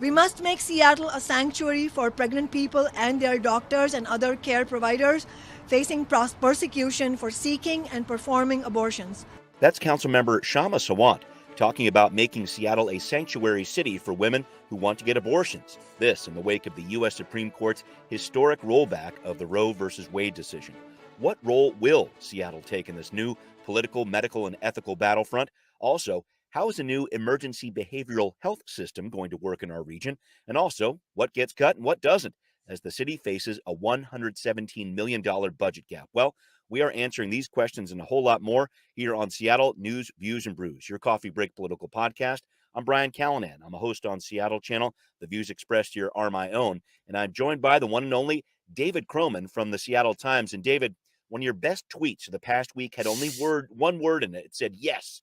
We must make Seattle a sanctuary for pregnant people and their doctors and other care providers facing persecution for seeking and performing abortions. That's Councilmember Shama Sawant talking about making Seattle a sanctuary city for women who want to get abortions. This in the wake of the U.S. Supreme Court's historic rollback of the Roe v. Wade decision. What role will Seattle take in this new political, medical, and ethical battlefront? Also, how is a new emergency behavioral health system going to work in our region? And also, what gets cut and what doesn't as the city faces a $117 million budget gap? Well, we are answering these questions and a whole lot more here on Seattle News, Views, and Brews, your coffee break political podcast. I'm Brian Callanan. I'm a host on Seattle Channel. The views expressed here are my own. And I'm joined by the one and only David Croman from the Seattle Times. And David, one of your best tweets of the past week had only one word in it. It said yes,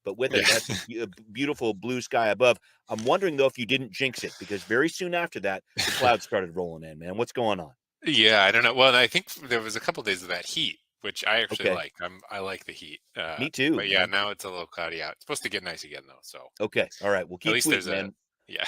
but with it, that's a beautiful blue sky above. I'm wondering, though, if you didn't jinx it, because very soon after that, the clouds started rolling in, man. What's going on? Yeah, I don't know. Well, I think there was a couple days of that heat, which I actually like. I like the heat. Me too. But yeah, now it's a little cloudy out. It's supposed to get nice again, though. So okay, all right. Well, keep at least tweeting, there's man. Yeah.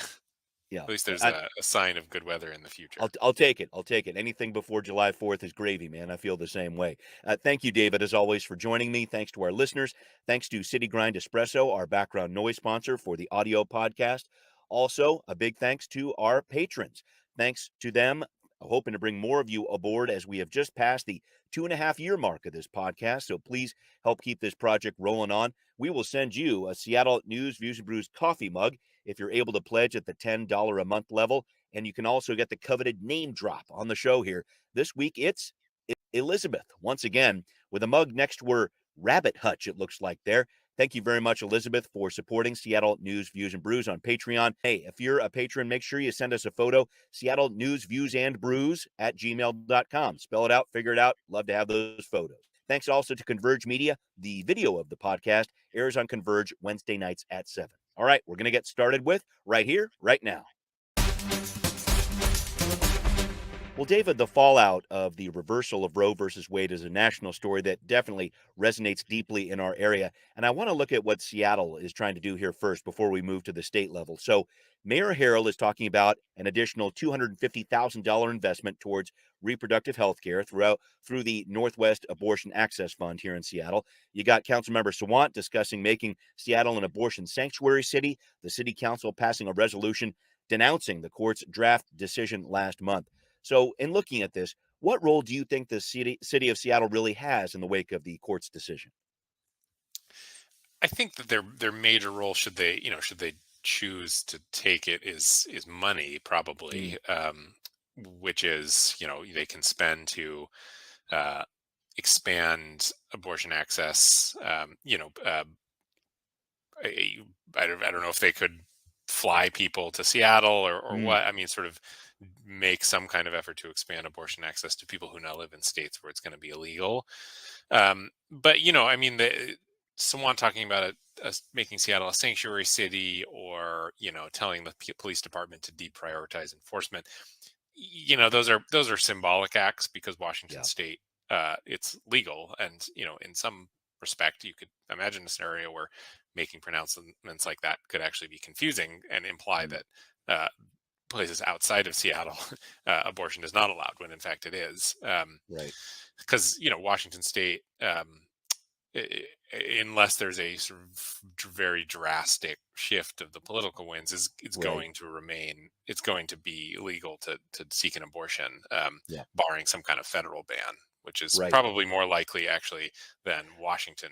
Yeah. At least there's a sign of good weather in the future. I'll take it. I'll take it. Anything before July 4th is gravy, man. I feel the same way. Thank you, David, as always, for joining me. Thanks to our listeners. Thanks to City Grind Espresso, our background noise sponsor for the audio podcast. Also, a big thanks to our patrons. Thanks to them. Hoping to bring more of you aboard as we have just passed the 2.5-year mark of this podcast. So please help keep this project rolling on. We will send you a Seattle News, Views, and Brews coffee mug if you're able to pledge at the $10 a month level. And you can also get the coveted name drop on the show here. This week, it's Elizabeth, once again, with a mug next to her rabbit hutch, it looks like there. Thank you very much, Elizabeth, for supporting Seattle News, Views, and Brews on Patreon. Hey, if you're a patron, make sure you send us a photo, Seattle News, Views, and Brews at gmail.com. Spell it out, figure it out. Love to have those photos. Thanks also to Converge Media. The video of the podcast airs on Converge Wednesday nights at 7. All right, we're going to get started with right here, right now. Well, David, the fallout of the reversal of Roe versus Wade is a national story that definitely resonates deeply in our area. And I want to look at what Seattle is trying to do here first before we move to the state level. So Mayor Harrell is talking about an additional $250,000 investment towards reproductive health care through the Northwest Abortion Access Fund here in Seattle. You got Councilmember Sawant discussing making Seattle an abortion sanctuary city. The city council passing a resolution denouncing the court's draft decision last month. So in looking at this, what role do you think the city of Seattle really has in the wake of the court's decision? I think that their major role, should they choose to take it, is money, probably, which is, they can spend to expand abortion access. I don't know if they could fly people to Seattle or what. I mean, sort of make some kind of effort to expand abortion access to people who now live in states where it's going to be illegal. But, I mean, someone talking about making Seattle a sanctuary city, or, telling the police department to deprioritize enforcement, those are symbolic acts, because Washington State, it's legal. And, in some respect, you could imagine a scenario where making pronouncements like that could actually be confusing and imply that places outside of Seattle, abortion is not allowed, when in fact it is. Right. Because, Washington State, unless there's a sort of very drastic shift of the political winds, is going to remain. It's going to be illegal to seek an abortion, barring some kind of federal ban, which is probably more likely, actually, than Washington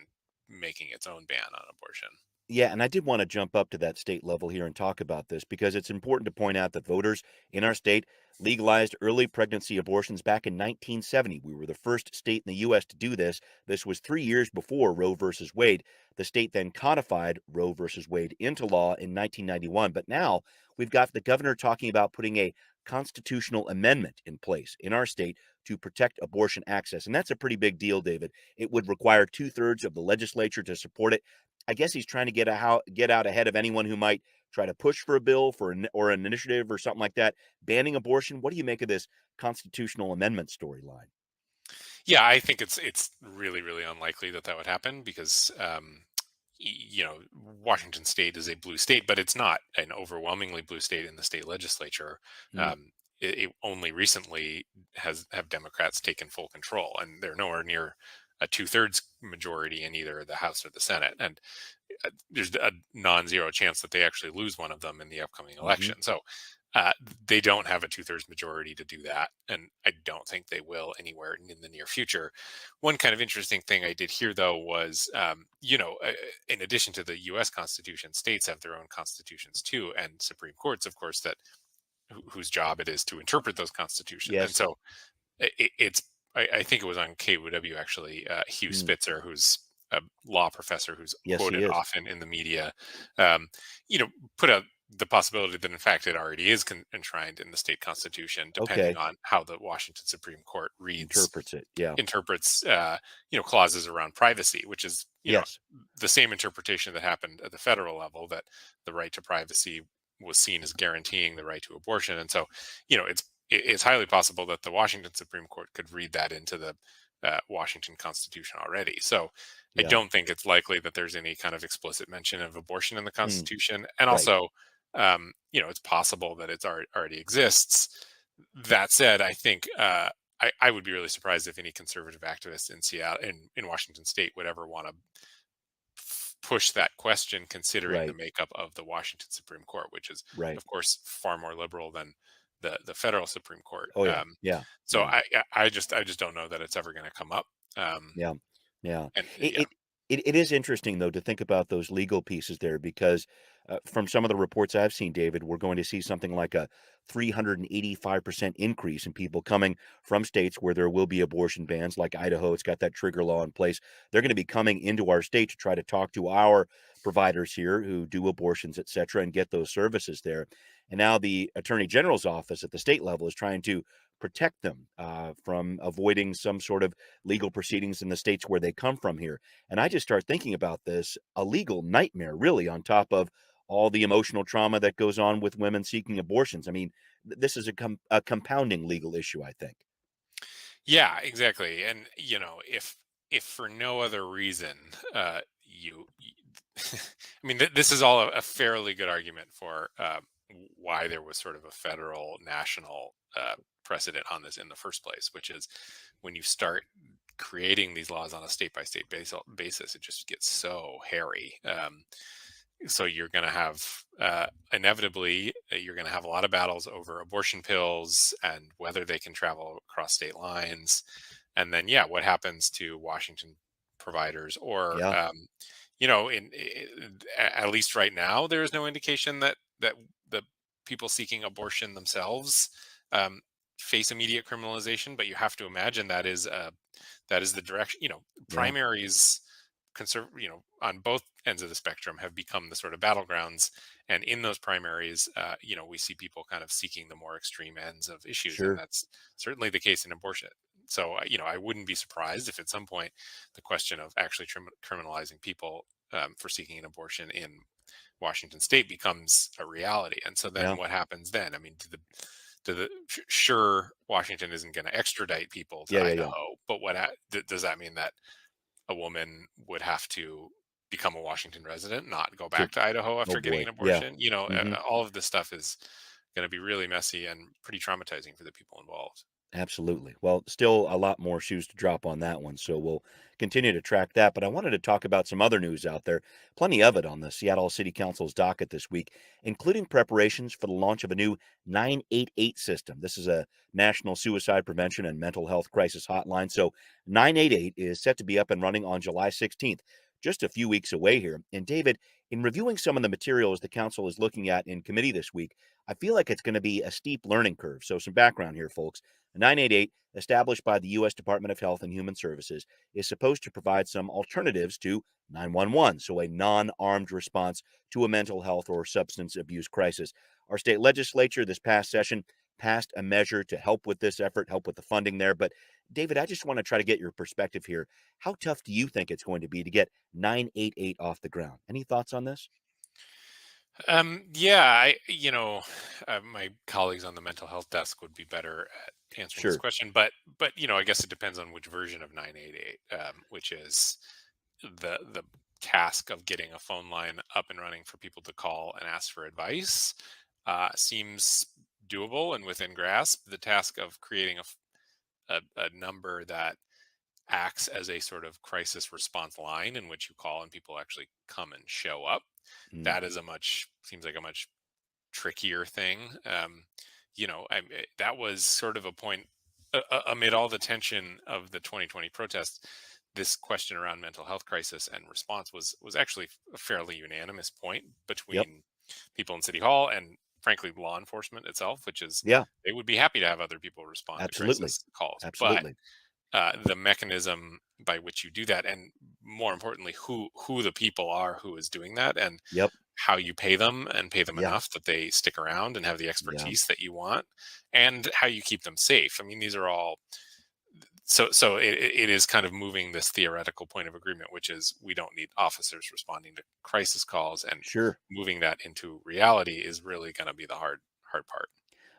making its own ban on abortion. Yeah, and I did want to jump up to that state level here and talk about this, because it's important to point out that voters in our state legalized early pregnancy abortions back in 1970. We were the first state in the U.S. to do this. This was 3 years before Roe versus Wade. The state then codified Roe versus Wade into law in 1991. But now we've got the governor talking about putting a constitutional amendment in place in our state to protect abortion access. And that's a pretty big deal, David. It would require 2/3 of the legislature to support it. I guess he's trying to get out ahead of anyone who might try to push for a bill or an initiative or something like that, banning abortion. What do you make of this constitutional amendment storyline? Yeah, I think it's really, really unlikely that would happen, because Washington State is a blue state, but it's not an overwhelmingly blue state in the state legislature. Mm. It only recently have Democrats taken full control, and they're nowhere near a two-thirds majority in either the House or the Senate. And there's a non-zero chance that they actually lose one of them in the upcoming Hmm. election. So uh, they don't have a two-thirds majority to do that, and I don't think they will anywhere in the near future. One kind of interesting thing I did hear, though, was in addition to the U.S. Constitution, states have their own constitutions too, and Supreme Courts, of course, that whose job it is to interpret those constitutions. And Yes. so it's I think it was on KUW actually, Hugh Mm. Spitzer, who's a law professor who's Yes, he quoted is. often in the media, um, you know, put out the possibility that in fact it already is enshrined in the state constitution, depending Okay. on how the Washington Supreme Court Interprets it. Yeah. interprets clauses around privacy, which is Yes. the same interpretation that happened at the federal level, that the right to privacy was seen as guaranteeing the right to abortion. And so it's highly possible that the Washington Supreme Court could read that into the Washington Constitution already. So I Yeah. don't think it's likely that there's any kind of explicit mention of abortion in the Mm. Constitution. And Right. also, it's possible that it's already exists. That said, I think I would be really surprised if any conservative activists in Seattle, in Washington State, would ever want to push that question, considering the Right. makeup of the Washington Supreme Court, which is, Right. of course, far more liberal than the federal Supreme Court. Oh yeah. Yeah. So Yeah. I just don't know that it's ever going to come up. Yeah. Yeah. And It yeah, it it is interesting, though, to think about those legal pieces there because, from some of the reports I've seen, David, we're going to see something like a 385% increase in people coming from states where there will be abortion bans, like Idaho. It's got that trigger law in place. They're gonna be coming into our state to try to talk to our providers here who do abortions, et cetera, and get those services there. And now the Attorney General's office at the state level is trying to protect them, from avoiding some sort of legal proceedings in the states where they come from here. And I just start thinking about this a legal nightmare, really, on top of all the emotional trauma that goes on with women seeking abortions. I mean, this is a compounding legal issue, I think. yeah, exactly. And if for no other reason, I mean, this is all a fairly good argument for why there was sort of a federal national precedent on this in the first place, which is when you start creating these laws on a state by state basis, it just gets so hairy. So you're going to have inevitably you're going to have a lot of battles over abortion pills and whether they can travel across state lines, and then what happens to Washington providers, or Yeah, at least right now there is no indication that the people seeking abortion themselves um, face immediate criminalization, but you have to imagine that is the direction. yeah, Primaries, on both ends of the spectrum, have become the sort of battlegrounds, and in those primaries, we see people kind of seeking the more extreme ends of issues, and sure. that's certainly the case in abortion. So I wouldn't be surprised if at some point the question of actually criminalizing people for seeking an abortion in Washington State becomes a reality. And so then Yeah, what happens then? I mean, sure, Washington isn't going to extradite people to yeah, yeah, yeah. Idaho, but does that mean that a woman would have to become a Washington resident, not go To back to Idaho Oh after getting boy, an yeah. abortion? Hmm. All of this stuff is going to be really messy and pretty traumatizing for the people involved. Absolutely. Well, still a lot more shoes to drop on that one, so we'll continue to track that. But I wanted to talk about some other news out there. Plenty of it on the Seattle City Council's docket this week, including preparations for the launch of a new 988 system. This is a national suicide prevention and mental health crisis hotline. So 988 is set to be up and running on July 16th, just a few weeks away here. And David, in reviewing some of the materials the council is looking at in committee this week, I feel like it's going to be a steep learning curve. So some background here, folks. 988, established by the U.S. Department of Health and Human Services, is supposed to provide some alternatives to 911, so a non armed response to a mental health or substance abuse crisis. Our state legislature this past session passed a measure to help with this effort, help with the funding there. But David, I just want to try to get your perspective here. How tough do you think it's going to be to get 988 off the ground? Any thoughts on this? Yeah, my colleagues on the mental health desk would be better at answering this Sure. question, but I guess it depends on which version of 988, which is the task of getting a phone line up and running for people to call and ask for advice seems doable and within grasp. The task of creating a number that acts as a sort of crisis response line in which you call and people actually come and show up, Mm. that is a much seems like a much trickier thing. That was sort of a point amid all the tension of the 2020 protests. This question around mental health crisis and response was actually a fairly unanimous point Yep. between people in City Hall and, frankly, law enforcement itself, which is Yeah. they would be happy to have other people respond to Absolutely. crisis calls. But Absolutely. the mechanism by which you do that, and more importantly, who the people are who is doing that, and Yep. how you pay them and pay them Yeah. enough that they stick around and have the Yeah. expertise that you want, and how you keep them safe. I mean, these are all so it is kind of moving this theoretical point of agreement, which is we don't need officers responding to crisis calls, and Sure. moving that into reality is really going to be the hard part.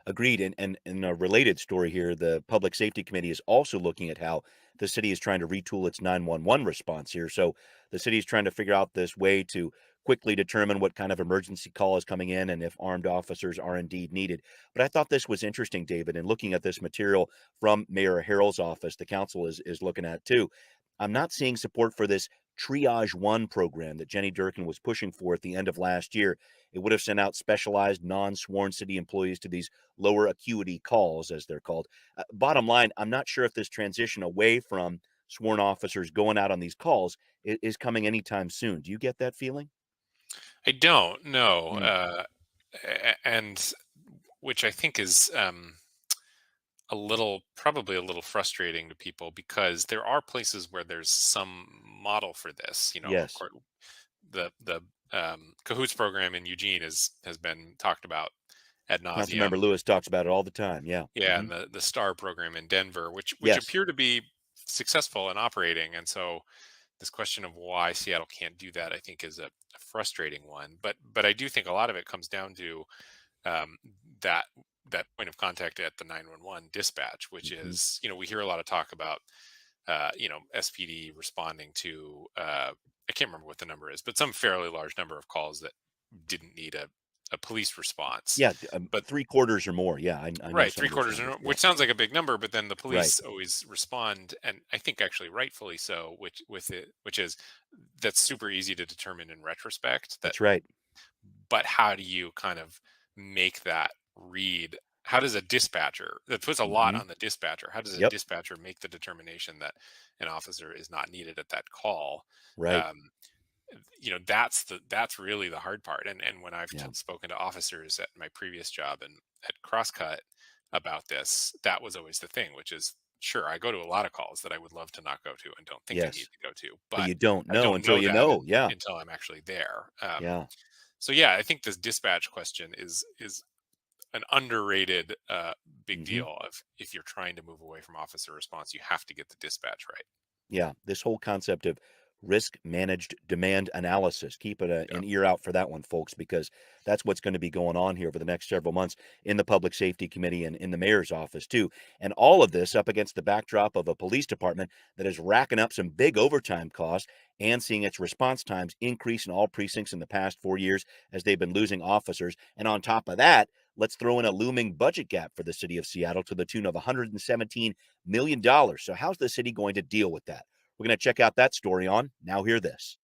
Agreed. And in a related story here, the Public Safety Committee is also looking at how the city is trying to retool its 911 response here. So the city is trying to figure out this way to quickly determine what kind of emergency call is coming in and if armed officers are indeed needed. But I thought this was interesting, David, and looking at this material from Mayor Harrell's office, the council is looking at too. I'm not seeing support for this Triage One program that Jenny Durkin was pushing for at the end of last year. It would have sent out specialized non-sworn city employees to these lower acuity calls, as they're called. Bottom line, I'm not sure if this transition away from sworn officers going out on these calls is coming anytime soon. Do you get that feeling? I don't know, Mm, and which I think is probably a little frustrating to people, because there are places where there's some model for this. Of yes. course, the Cahoots program in Eugene has been talked about ad Councilmember nauseum. Lewis talks about it all the time. Yeah. Yeah, Hmm. and the STAR program in Denver, which Yes. appear to be successful in operating. And so this question of why Seattle can't do that, I think, is a frustrating one. But I do think a lot of it comes down to um, that that point of contact at the 911 dispatch, which Hmm. is, we hear a lot of talk about SPD responding to I can't remember what the number is, but some fairly large number of calls that didn't need a police response. Yeah. But Three quarters or more. Yeah. I know right, some three of those quarters, numbers. Yeah. which sounds like a big number, but then the Right. police always respond, and I think actually rightfully so, which is that's super easy to determine in retrospect. That's right. But how do you kind of make that read? How does a dispatcher, that puts a lot Hmm. on the dispatcher, how does a Yep. dispatcher make the determination that an officer is not needed at that call? Right. Um, that's really the hard part. And when I've Yeah. spoken to officers at my previous job and at Crosscut about this, that was always the thing, which is, sure, I go to a lot of calls that I would love to not go to and don't think I need Yes. to go to, But but you don't I know don't until know you that know. Yeah. until I'm actually there. Yeah. So yeah, I think this dispatch question is an underrated big Hmm. deal. Of If you're trying to move away from officer response, you have to get the dispatch right. Yeah, this whole concept of risk managed demand analysis. Keep Yeah. an ear out for that one, folks, because that's what's going to be going on here over the next several months in the Public Safety Committee and in the mayor's office, too. And all of this up against the backdrop of a police department that is racking up some big overtime costs and seeing its response times increase in all precincts in the past 4 years as they've been losing officers. And on top of that, let's throw in a looming budget gap for the city of Seattle to the tune of $117 million. So, how's the city going to deal with that? We're going to check out that story on Now Hear This.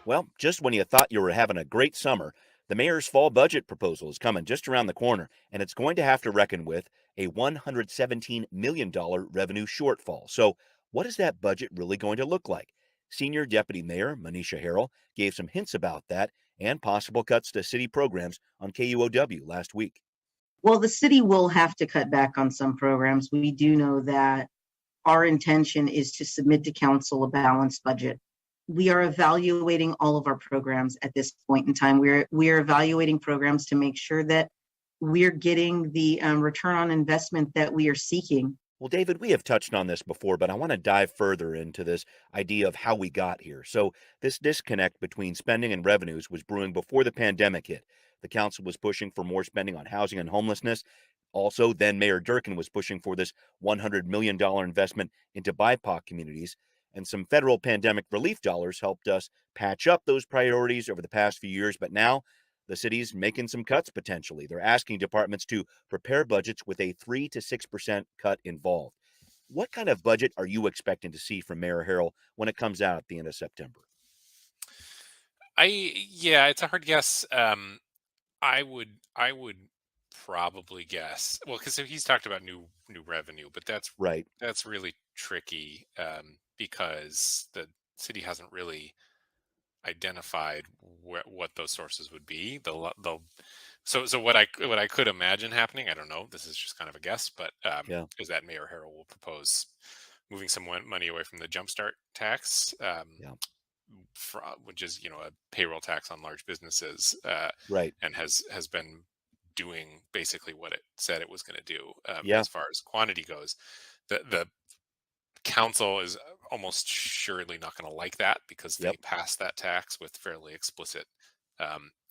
Well, just when you thought you were having a great summer, the mayor's fall budget proposal is coming just around the corner, and it's going to have to reckon with a $117 million revenue shortfall. So, what is that budget really going to look like? Senior Deputy Mayor Manisha Harrell gave some hints about that and possible cuts to city programs on KUOW last week. Well, the city will have to cut back on some programs. We do know that our intention is to submit to council a balanced budget. We are evaluating all of our programs at this point in time. We're evaluating programs to make sure that we're getting the return on investment that we are seeking. Well, David, we have touched on this before, but I want to dive further into this idea of how we got here. So, this disconnect between spending and revenues was brewing before the pandemic hit. The council was pushing for more spending on housing and homelessness. Also, then Mayor Durkin was pushing for this $100 million investment into BIPOC communities. And some federal pandemic relief dollars helped us patch up those priorities over the past few years. But now the city's making some cuts potentially. They're asking departments to prepare budgets with a 3 to 6% cut involved. What kind of budget are you expecting to see from Mayor Harrell when it comes out at the end of September? Yeah, it's a hard guess. I would probably guess, well, because he's talked about new revenue, but Right. that's really tricky, because the city hasn't really identified what those sources would be. They'll so what I could imagine happening, I don't know, this is just kind of a guess, but Yeah. is that Mayor Harrell will propose moving some money away from the jumpstart tax, Yeah. which is a payroll tax on large businesses, Right. and has been doing basically what it said it was going to do, Yeah. as far as quantity goes. The council is almost surely not going to like that, because they Yep. passed that tax with fairly explicit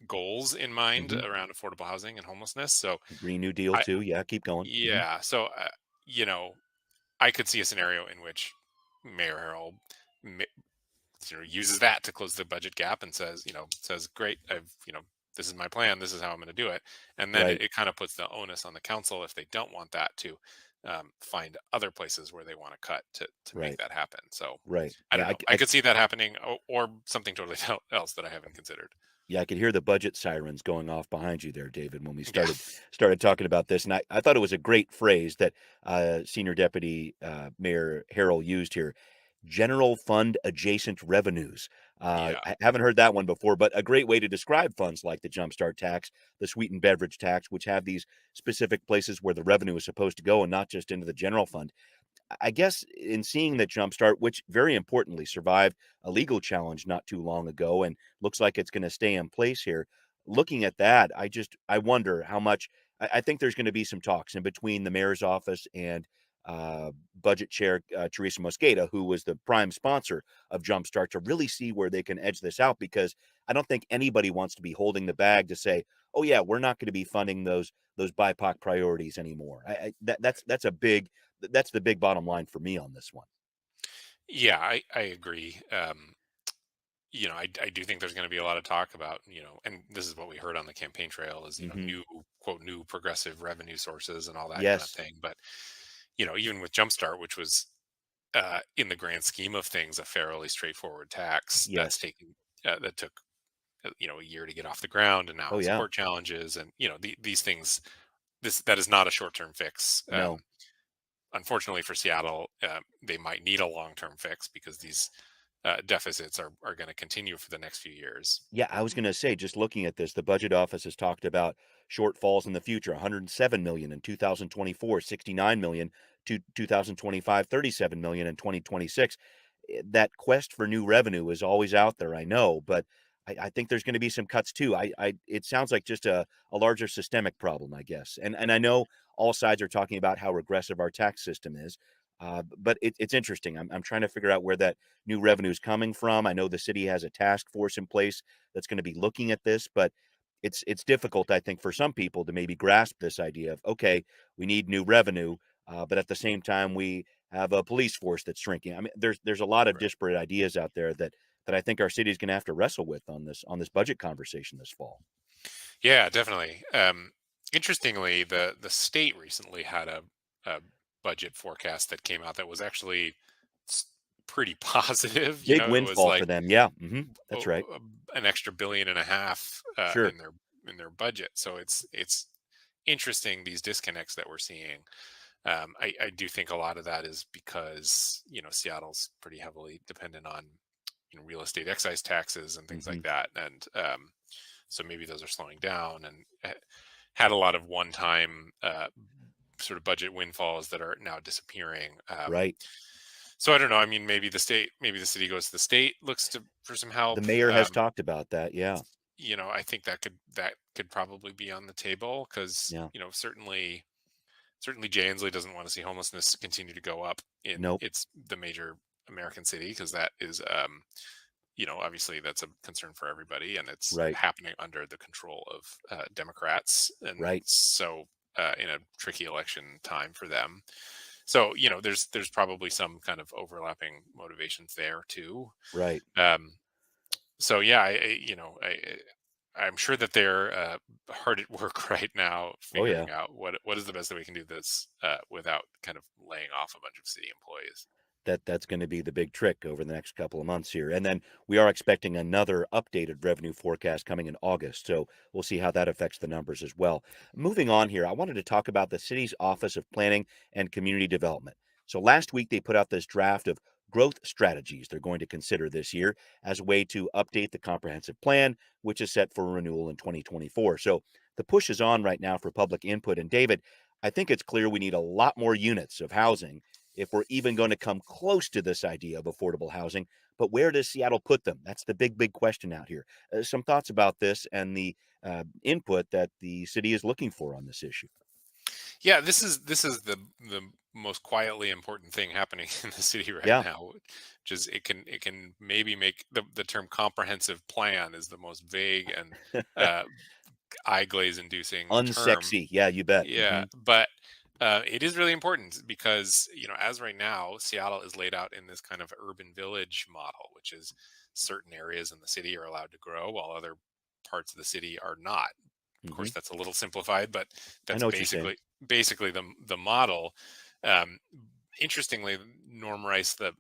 goals in mind Hmm. around affordable housing and homelessness. So Green New Deal I too. Yeah. Keep going. Hmm. yeah, so you know I could see a scenario in which Mayor Harrell uses that to close the budget gap and says, great, this is my plan, this is how I'm going to do it. And then Right. it kind of puts the onus on the council, if they don't want that, to find other places where they want to cut to make Right. that happen. So Right. I don't know, I could see that happening, or something totally else that I haven't considered. Yeah, I could hear the budget sirens going off behind you there, David, when we Yeah. started talking about this. And I thought it was a great phrase that Senior Deputy Mayor Harrell used here. General fund adjacent revenues. Yeah. I haven't heard that one before, but a great way to describe funds like the Jumpstart tax, the sweetened beverage tax, which have these specific places where the revenue is supposed to go and not just into the general fund. I guess in seeing that Jumpstart, which very importantly survived a legal challenge not too long ago and looks like it's going to stay in place here, looking at that, I wonder how much. I think there's going to be some talks in between the mayor's office and budget chair Teresa Mosqueda, who was the prime sponsor of Jumpstart, to really see where they can edge this out, because I don't think anybody wants to be holding the bag to say, "Oh yeah, we're not going to be funding those BIPOC priorities anymore." That's the big bottom line for me on this one. Yeah, I agree. I do think there's going to be a lot of talk about, and this is what we heard on the campaign trail, is, Hmm. new, quote, new progressive revenue sources and all that kind of Yes. thing. But, even with Jumpstart, which was, in the grand scheme of things, a fairly straightforward tax Yes. that took, a year to get off the ground, and now Oh has yeah. court challenges. And, these things, that is not a short-term fix. No. Unfortunately for Seattle, they might need a long-term fix, because these deficits are going to continue for the next few years. Yeah, I was going to say, just looking at this, the budget office has talked about shortfalls in the future: 107 million in 2024, 69 million to 2025, 37 million in 2026. That quest for new revenue is always out there, I know, but I think there's going to be some cuts too. It sounds like just a larger systemic problem, I guess. And I know all sides are talking about how regressive our tax system is. But it's interesting. I'm trying to figure out where that new revenue is coming from. I know the city has a task force in place that's going to be looking at this, but it's difficult, I think, for some people to maybe grasp this idea of, okay, we need new revenue, but at the same time we have a police force that's shrinking. I mean, there's a lot of Right. disparate ideas out there that I think our city is going to have to wrestle with on this budget conversation this fall. Yeah, definitely. Interestingly, the state recently had a budget forecast that came out that was actually s- pretty positive. Big It was windfall for like, them. Yeah, that's o- right. an extra billion and a half Sure. in their budget. So it's interesting, these disconnects that we're seeing. I do think a lot of that is because Seattle's pretty heavily dependent on real estate excise taxes and things Hmm. like that, and so maybe those are slowing down, and had a lot of one-time sort of budget windfalls that are now disappearing. Right. So I don't know. I mean, maybe the city goes to the state, looks for some The help. mayor has talked about that. Yeah. I think that could probably be on the table, because Yeah. certainly Jay Inslee doesn't want to see homelessness continue to go up in Nope. the major American city, because that is, obviously that's a concern for everybody, and it's Right. happening under the control of Democrats, and Right. so in a tricky election time for them. So, there's probably some kind of overlapping motivations there too. Right. Um, so yeah, I'm sure that they're hard at work right now Oh yeah. figuring out what is the best way we can do this without kind of laying off a bunch of city employees. That's going to be the big trick over the next couple of months here. And then we are expecting another updated revenue forecast coming in August. So we'll see how that affects the numbers as well. Moving on here, I wanted to talk about the city's Office of Planning and Community Development. So last week they put out this draft of growth strategies they're going to consider this year as a way to update the comprehensive plan, which is set for renewal in 2024. So the push is on right now for public input. And David, I think it's clear we need a lot more units of housing if we're even going to come close to this idea of affordable housing. But where does Seattle put them? That's the big question out here. Some thoughts about this and the input that the city is looking for on this issue. Yeah, this is the most quietly important thing happening in the city right Yeah, now, which is it can maybe make the term comprehensive plan is the most vague and uh, eye glaze inducing term. unsexy. Yeah, you bet. Yeah, but it is really important because as right now, Seattle is laid out in this kind of urban village model, which is certain areas in the city are allowed to grow while other parts of the city are not. Of Hmm. course, that's a little simplified, but I that's know what you're saying. basically the model. Um, Interestingly, Norm Rice, the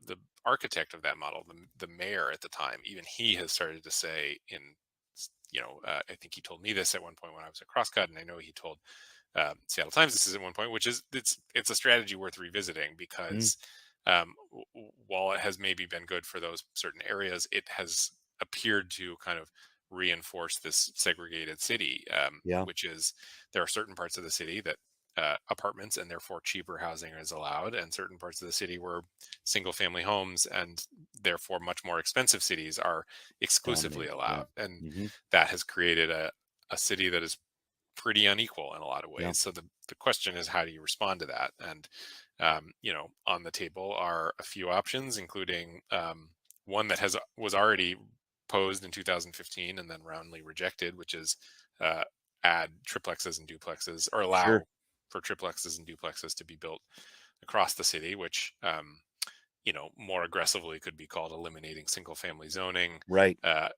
architect of that model, the mayor at the time, even he has started to say I think he told me this at one point when I was at Crosscut, and I know he told Seattle Times this is at one point, which is it's a strategy worth revisiting Mm, because while it has maybe been good for those certain areas, it has appeared to kind of reinforce this segregated city, yeah, which is there are certain parts of the city that apartments and therefore cheaper housing is allowed, and certain parts of the city where single family homes and therefore much more expensive cities are exclusively dominate. Yeah. allowed, and Hmm. that has created a city that is pretty unequal in a lot of Yeah. ways. So the question is, how do you respond to that? And on the table are a few options, including one that has was already posed in 2015 and then roundly rejected, which is uh, add triplexes and duplexes, or Sure. allow for triplexes and duplexes to be built across the city, which more aggressively could be called eliminating single family zoning. Right. That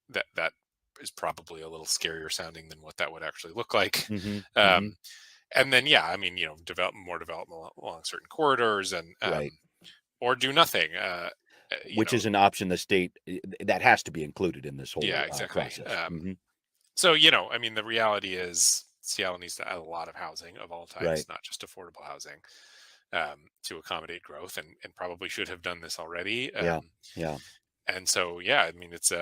is probably a little scarier sounding than what that would actually look like. Hmm. Hmm. Um, and then, yeah, I mean, develop more development along certain corridors, and Right. or do nothing. Which is an option the state that has to be included in this Yeah, whole exactly. process. Hmm. So, I mean, the reality is Seattle needs to add a lot of housing of all Right. types, not just affordable housing, to accommodate growth, and probably should have done this already. Yeah. Yeah. And so, yeah, I mean, it's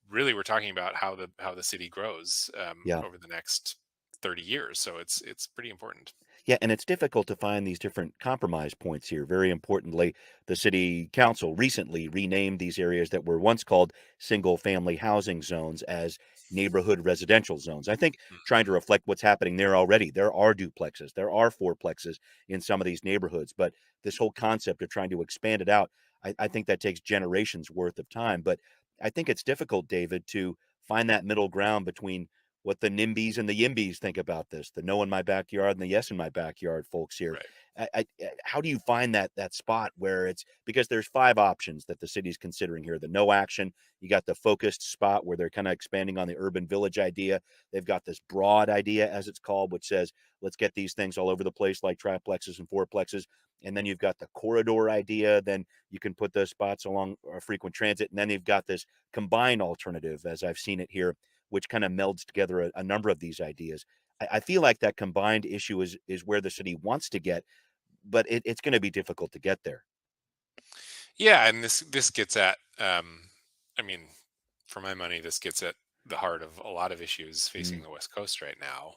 really we're talking about how the city grows Yeah. over the next 30 years. So it's pretty important. Yeah, and it's difficult to find these different compromise points here. Very importantly, the city council recently renamed these areas that were once called single family housing zones as neighborhood residential zones. I think trying to Mhm. reflect what's happening there already. There are duplexes, there are fourplexes in some of these neighborhoods, but this whole concept of trying to expand it out, I think that takes generations worth of time. But I think it's difficult, David, to find that middle ground between what the NIMBYs and the YIMBYs think about this, the no in my backyard and the yes in my backyard folks here. Right. How do you find that spot where it's because there's five options that the city's considering here: the no action, you got the focused spot where they're kind of expanding on the urban village idea. They've got this broad idea, as it's called, which says let's get these things all over the place like triplexes and fourplexes. And then you've got the corridor idea. Then you can put those spots along frequent transit. And then they've got this combined alternative, as I've seen it here, which kind of melds together a number of these ideas. I feel like that combined issue is where the city wants to get, but it's going to be difficult to get there. Yeah, and this gets at I mean, for my money, this gets at the heart of a lot of issues Mm, facing the West Coast right now.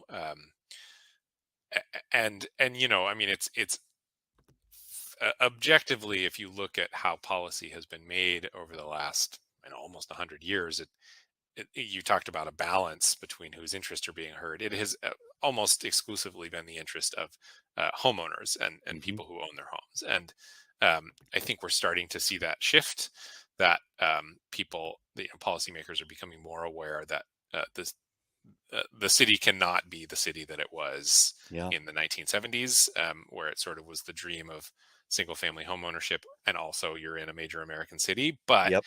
And I mean, it's objectively, if you look at how policy has been made over the last almost 100 years, you talked about a balance between whose interests are being heard. It has almost exclusively been the interest of homeowners and hmm. people who own their homes. And I think we're starting to see that shift. That policymakers are becoming more aware that this the city cannot be the city that it was Yeah. in the 1970s, where it sort of was the dream of single family home ownership, and also you're in a major American city. But Yep.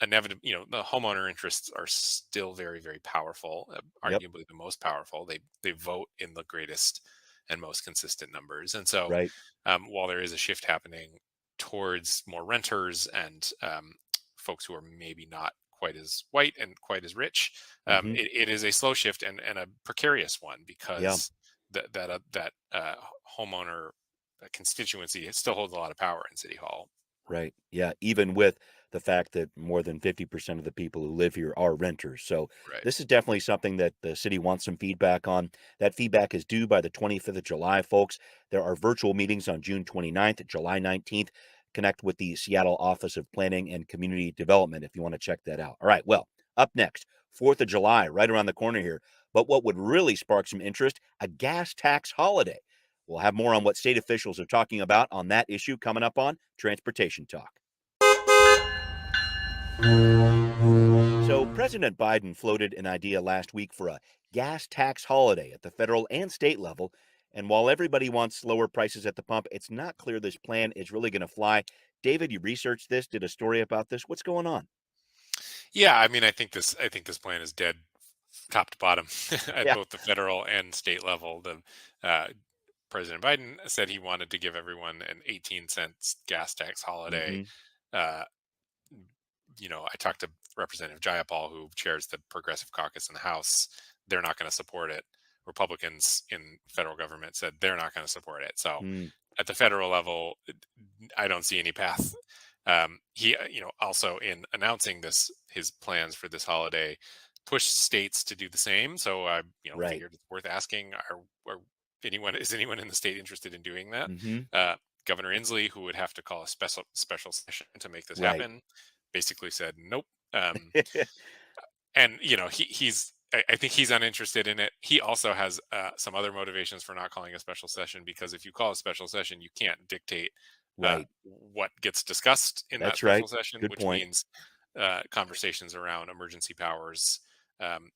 inevitably, the homeowner interests are still very, very powerful, Yep. arguably the most powerful. They vote in the greatest and most consistent numbers. And so, Right. while there is a shift happening towards more renters and folks who are maybe not quite as white and quite as rich, Hmm. it is a slow shift and a precarious one, Yeah. because that homeowner constituency still holds a lot of power in City Hall. Right. Yeah. Even with the fact that more than 50% of the people who live here are renters. So Right. this is definitely something that the city wants some feedback on. That feedback is due by the 25th of July, folks. There are virtual meetings on June 29th, July 19th. Connect with the Seattle Office of Planning and Community Development if you want to check that out. All right. Well, up next, 4th of July, right around the corner here. But what would really spark some interest, a gas tax holiday. We'll have more on what state officials are talking about on that issue coming up on Transportation Talk. So, President Biden floated an idea last week for a gas tax holiday at the federal and state level. And while everybody wants lower prices at the pump, it's not clear this plan is really going to fly. David, you researched this, did a story about this. What's going on? Yeah, I mean, I think this plan is dead, top to bottom, at Yeah. both the federal and state level. The uh, President Biden said he wanted to give everyone an 18 cents gas tax holiday. Hmm. Uh, I talked to Representative Jayapal, who chairs the Progressive Caucus in the House. They're not going to support it. Republicans in federal government said they're not going to support it. So Mm, at the federal level, I don't see any path. He, also in announcing his plans for this holiday, pushed states to do the same. So I, right. figured it's worth asking: is anyone in the state interested in doing that? Hmm. Uh, Governor Inslee, who would have to call a special session to make this Right. happen, basically said nope. And he's I think he's uninterested in it. He also has some other motivations for not calling a special session, because if you call a special session, you can't dictate Right. what gets discussed in that That's special right. session, Good which point. means conversations around emergency powers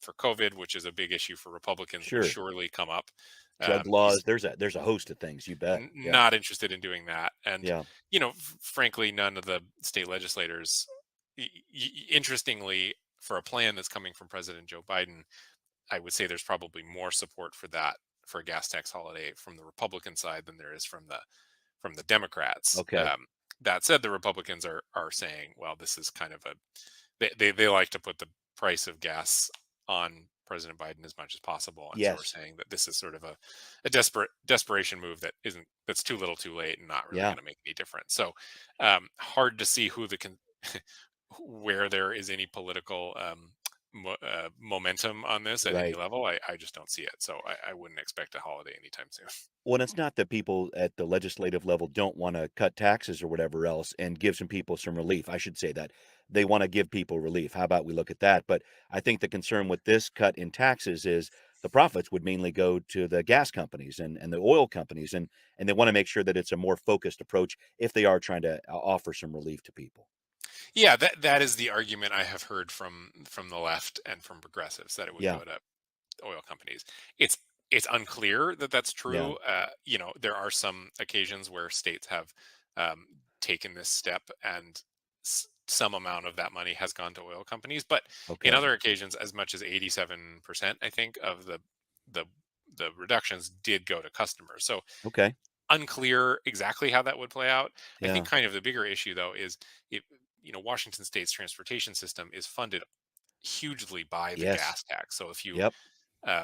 for COVID, which is a big issue for Republicans, would Sure. surely come up. Drug He's laws. There's a host of things, you bet. Yeah. not interested in doing that. And, Yeah. frankly, none of the state legislators, interestingly, for a plan that's coming from President Joe Biden, I would say there's probably more support for that, for a gas tax holiday, from the Republican side than there is from the Democrats. Okay. That said, the Republicans are saying, well, this is kind of they like to put the price of gas on President Biden as much as possible, and so we're Yes. saying that this is sort of a desperation move that's too little, too late, and not really Yeah. going to make any difference. So hard to see where there is any political momentum on this at any Right. level. I just don't see it. So I wouldn't expect a holiday anytime soon. Well, it's not that people at the legislative level don't want to cut taxes or whatever else and give some people some relief. I should say that they want to give people relief. How about we look at that? But I think the concern with this cut in taxes is the profits would mainly go to the gas companies and the oil companies, and they want to make sure that it's a more focused approach if they are trying to offer some relief to people. Yeah, that is the argument I have heard from the left and from progressives, that it would Yeah. go to oil companies. It's unclear that that's Yeah. true. There are some occasions where states have um, taken this step, and some amount of that money has gone to oil companies. But in Okay. other occasions, as much as 87%, I think, of the the reductions did go to customers. So Okay. unclear exactly how that would play out. I think Yeah. kind of the bigger issue, though, is it, Washington State's transportation system is funded hugely by the Yes. gas tax. So if you Yep.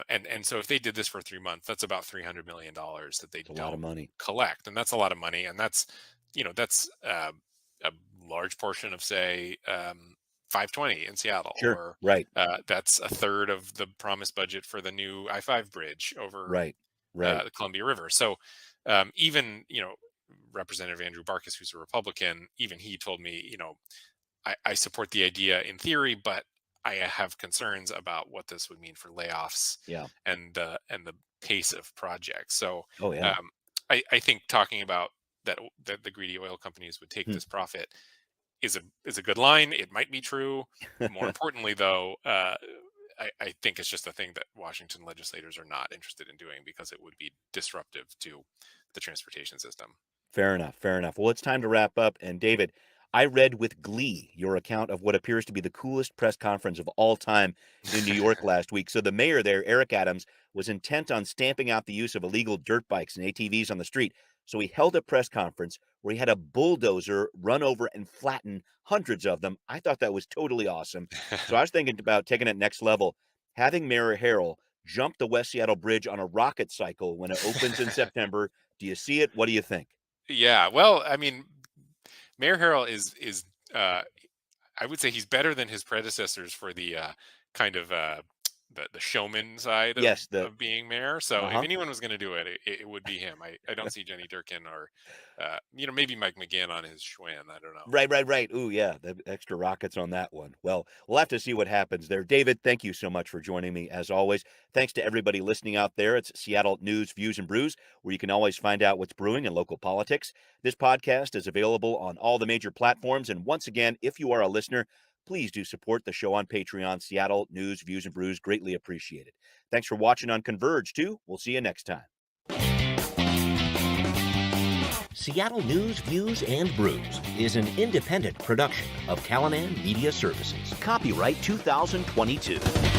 and so if they did this for 3 months, that's about $300 million that they It's a lot of don't money. collect, and that's a lot of money, and that's a large portion of, say, 520 in Seattle, Sure. or Right. that's a third of the promised budget for the new I-5 bridge over Right. Right. the Columbia River. So even Representative Andrew Barkis, who's a Republican, even he told me, I support the idea in theory, but I have concerns about what this would mean for layoffs Yeah. and the pace of projects. So Oh yeah. um, I think talking about that the greedy oil companies would take Hmm. this profit is a good line. It might be true. More importantly, though, I think it's just a thing that Washington legislators are not interested in doing because it would be disruptive to the transportation system. Fair enough. Fair enough. Well, it's time to wrap up. And David, I read with glee your account of what appears to be the coolest press conference of all time in New York last week. So the mayor there, Eric Adams, was intent on stamping out the use of illegal dirt bikes and ATVs on the street. So he held a press conference where he had a bulldozer run over and flatten hundreds of them. I thought that was totally awesome. So I was thinking about taking it next level, having Mayor Harrell jump the West Seattle Bridge on a rocket cycle when it opens in September. Do you see it? What do you think? Yeah, well, I mean, Mayor Harrell is I would say he's better than his predecessors for the kind of the showman side Yes, of being mayor. So if uh-huh. anyone was going to do it, it would be him. I don't see Jenny Durkin or maybe Mike McGinn on his Schwinn. I don't know. Right. Ooh, yeah, the extra rockets on that one. Well, we'll have to see what happens there. David, thank you so much for joining me as always. Thanks to everybody listening out there. It's Seattle News, Views, and Brews, where you can always find out what's brewing in local politics. This podcast is available on all the major platforms. And once again, if you are a listener, please do support the show on Patreon. Seattle News, Views, and Brews, greatly appreciated. Thanks for watching on Converge, too. We'll see you next time. Seattle News, Views, and Brews is an independent production of Callanan Media Services. Copyright 2022.